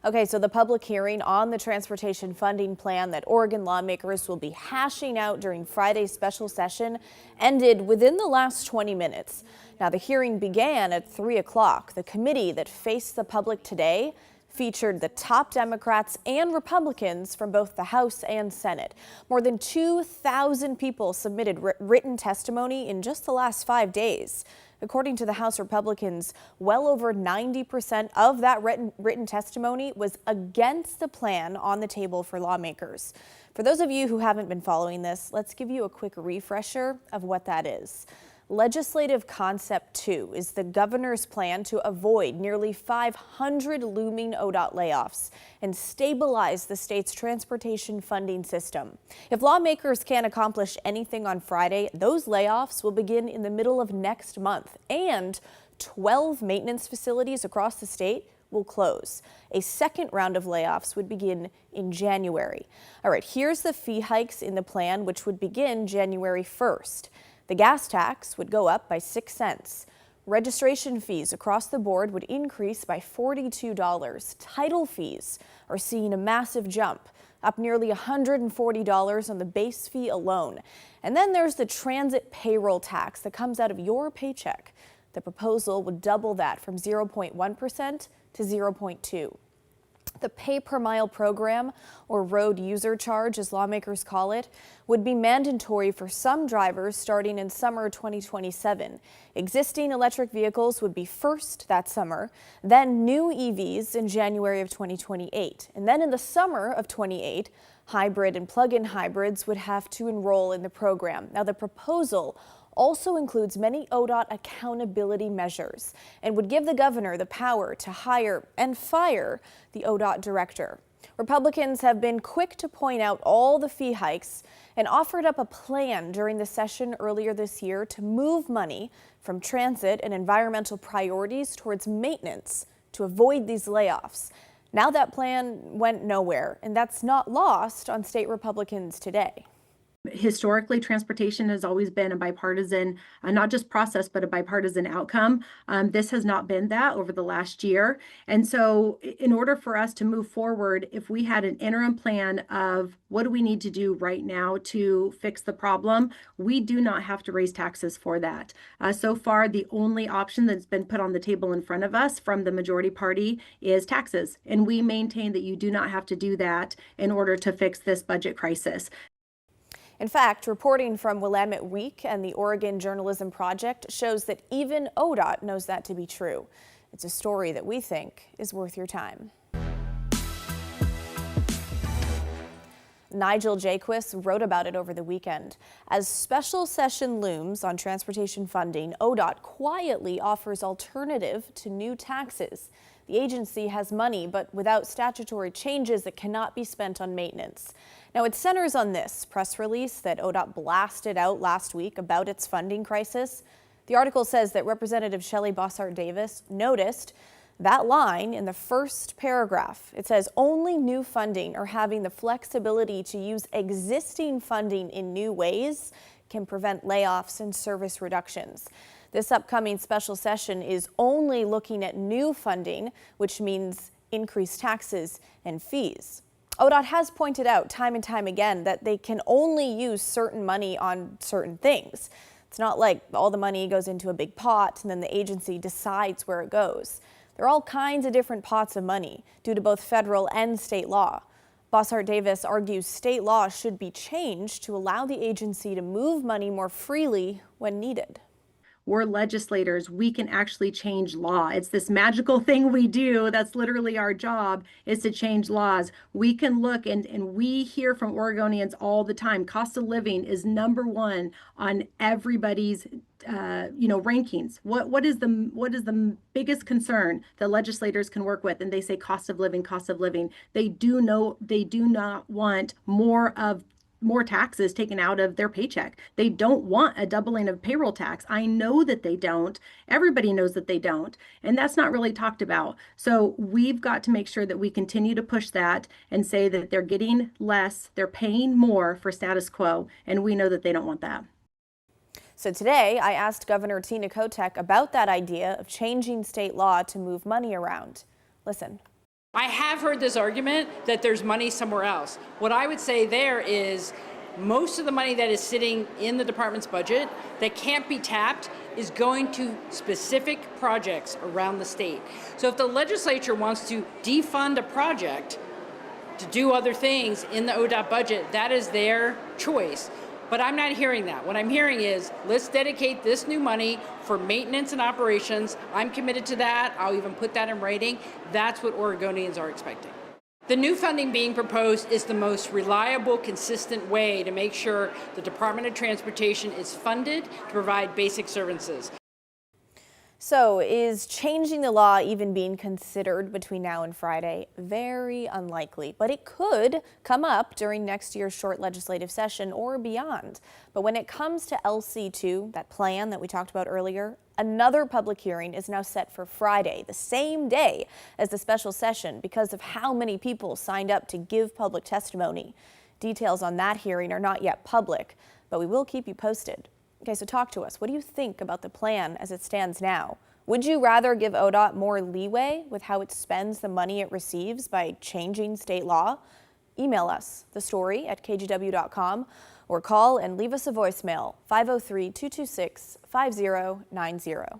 Okay, so the public hearing on the transportation funding plan that Oregon lawmakers will be hashing out during Friday's special session ended within the last 20 minutes. Now, the hearing began at 3 o'clock. The committee that faced the public today featured the top Democrats and Republicans from both the House and Senate. More than 2,000 people submitted written testimony in just the last 5 days. According to the House Republicans, well over 90% of that written testimony was against the plan on the table for lawmakers. For those of you who haven't been following this, let's give you a quick refresher of what that is. Legislative Concept 2 is the governor's plan to avoid nearly 500 looming ODOT layoffs and stabilize the state's transportation funding system. If lawmakers can't accomplish anything on Friday, those layoffs will begin in the middle of next month, and 12 maintenance facilities across the state will close. A second round of layoffs would begin in January. All right, here's the fee hikes in the plan, which would begin January 1st. The gas tax would go up by 6 cents. Registration fees across the board would increase by $42. Title fees are seeing a massive jump, up nearly $140 on the base fee alone. And then there's the transit payroll tax that comes out of your paycheck. The proposal would double that from 0.1% to 0.2%. The pay per mile program, or road user charge as lawmakers call it, would be mandatory for some drivers starting in summer 2027. Existing electric vehicles would be first that summer, then new EVs in January of 2028. And then in the summer of 28, hybrid and plug-in hybrids would have to enroll in the program. Now, the proposal also includes many ODOT accountability measures and would give the governor the power to hire and fire the ODOT director. Republicans have been quick to point out all the fee hikes and offered up a plan during the session earlier this year to move money from transit and environmental priorities towards maintenance to avoid these layoffs. Now that plan went nowhere, and that's not lost on state Republicans today. Historically, transportation has always been a bipartisan, not just process, but a bipartisan outcome. This has not been that over the last year. And so in order for us to move forward, if we had an interim plan of what do we need to do right now to fix the problem, we do not have to raise taxes for that. So far, the only option that's been put on the table in front of us from the majority party is taxes. And we maintain that you do not have to do that in order to fix this budget crisis. In fact, reporting from Willamette Week and the Oregon Journalism Project shows that even ODOT knows that to be true. It's a story that we think is worth your time. Nigel Jaquist wrote about it over the weekend. As special session looms on transportation funding, ODOT quietly offers alternative to new taxes. The agency has money, but without statutory changes, it cannot be spent on maintenance. Now, it centers on this press release that ODOT blasted out last week about its funding crisis. The article says that Representative Shelley Bossart-Davis noticed that line in the first paragraph. It says only new funding or having the flexibility to use existing funding in new ways can prevent layoffs and service reductions. This upcoming special session is only looking at new funding, which means increased taxes and fees. ODOT has pointed out time and time again that they can only use certain money on certain things. It's not like all the money goes into a big pot and then the agency decides where it goes. There are all kinds of different pots of money due to both federal and state law. Bossart-Davis argues state law should be changed to allow the agency to move money more freely when needed. We're legislators. We can actually change law. It's this magical thing we do. That's literally our job, is to change laws. We can look and we hear from Oregonians all the time. Cost of living is #1 on everybody's rankings. What is the biggest concern that legislators can work with? And they say cost of living, cost of living. They do not want more taxes taken out of their paycheck. They don't want a doubling of payroll tax. I know that they don't. Everybody knows that they don't. And that's not really talked about. So we've got to make sure that we continue to push that and say that they're getting less, they're paying more for status quo, and we know that they don't want that. So today, I asked Governor Tina Kotek about that idea of changing state law to move money around. Listen. I have heard this argument that there's money somewhere else. What I would say there is most of the money that is sitting in the department's budget that can't be tapped is going to specific projects around the state. So if the legislature wants to defund a project to do other things in the ODOT budget, that is their choice. But I'm not hearing that. What I'm hearing is, let's dedicate this new money for maintenance and operations. I'm committed to that. I'll even put that in writing. That's what Oregonians are expecting. The new funding being proposed is the most reliable, consistent way to make sure the Department of Transportation is funded to provide basic services. So is changing the law even being considered between now and Friday? Very unlikely, but it could come up during next year's short legislative session or beyond. But when it comes to LC2, that plan that we talked about earlier, another public hearing is now set for Friday, the same day as the special session, because of how many people signed up to give public testimony. Details on that hearing are not yet public, but we will keep you posted. Okay, so talk to us. What do you think about the plan as it stands now? Would you rather give ODOT more leeway with how it spends the money it receives by changing state law? Email us, thestory@kgw.com, or call and leave us a voicemail, 503-226-5090.